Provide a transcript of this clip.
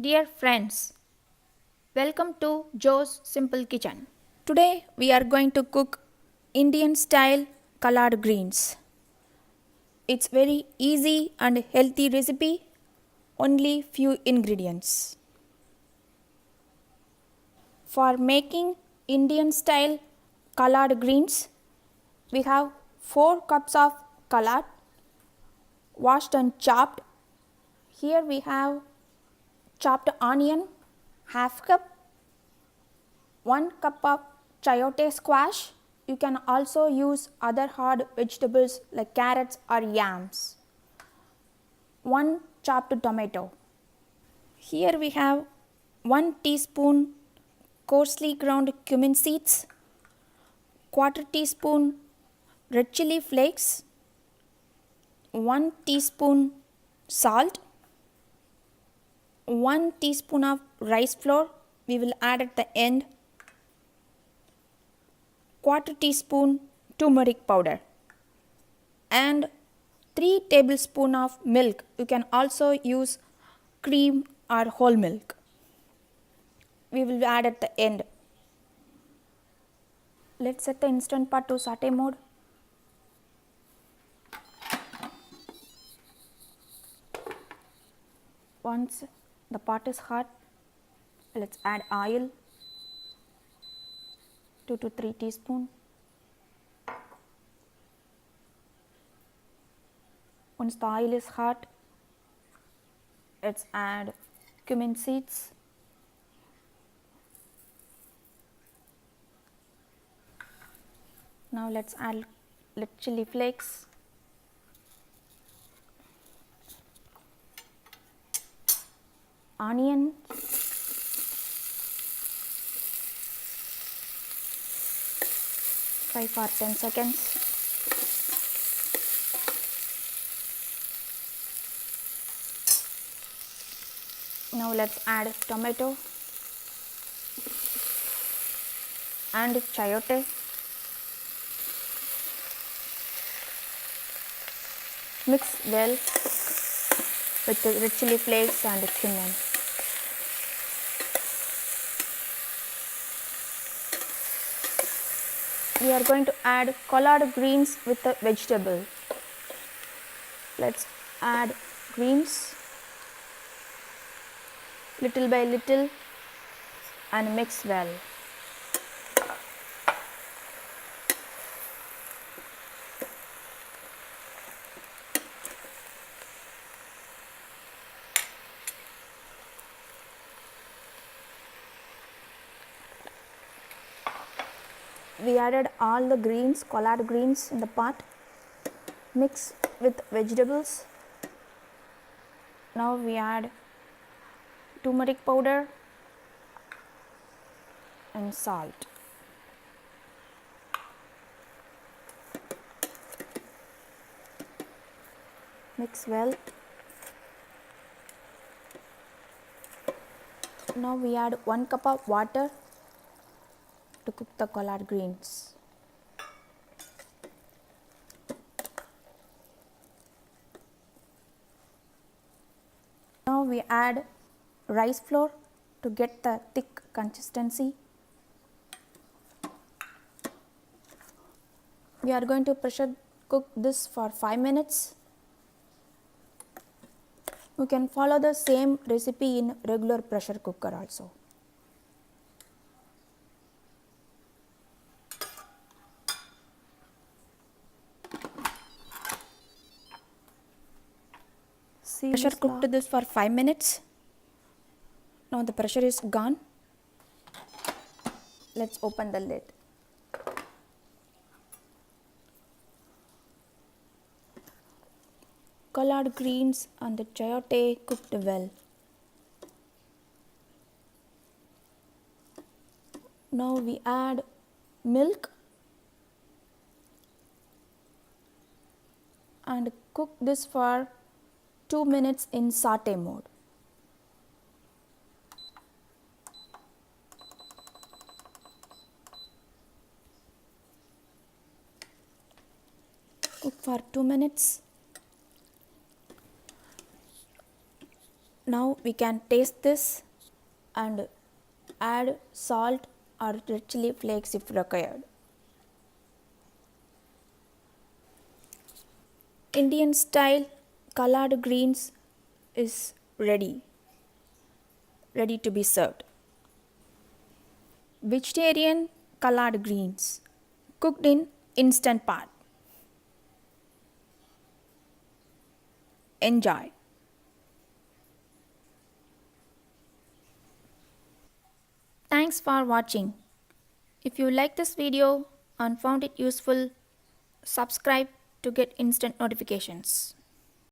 Dear friends, welcome to Joe's Simple Kitchen. Today we are going to cook Indian style collard greens. It's very easy and healthy recipe, only few ingredients. For making Indian style collard greens, we have 4 cups of collard washed and chopped. Here we have chopped onion, half cup, 1 cup of chayote squash. You can also use other hard vegetables like carrots or yams. 1 chopped tomato. Here we have 1 teaspoon coarsely ground cumin seeds, quarter teaspoon red chili flakes, 1 teaspoon salt, 1 teaspoon of rice flour we will add at the end, quarter teaspoon turmeric powder and 3 tablespoons of milk. You can also use cream or whole milk. We will add at the end. Let's set the instant pot to saute mode. Once the pot is hot, let's add oil, 2 to 3 teaspoons. Once the oil is hot, let's add cumin seeds, now let's add red chili flakes, onion, fry for 10 seconds. Now let's add tomato and chayote. Mix well with the red chili flakes and cumin. We are going to add collard greens with the vegetable. Let's add greens little by little and mix well. We added all the greens, collard greens in the pot. Mix with vegetables. Now we add turmeric powder and salt. Mix well. Now we add 1 cup of water to cook the collard greens. Now we add rice flour to get the thick consistency. We are going to pressure cook this for 5 minutes. You can follow the same recipe in regular pressure cooker also. Pressure cooked this for 5 minutes. Now the pressure is gone. Let's open the lid. Collard greens and the chayote cooked well. Now we add milk and cook this for 2 minutes in saute mode. Cook for 2 minutes. Now we can taste this and add salt or red chili flakes if required. Indian style collard greens is ready to be served. Vegetarian collard greens cooked in instant pot. Enjoy. Thanks for watching. If you like this video and found it useful, subscribe to get instant notifications.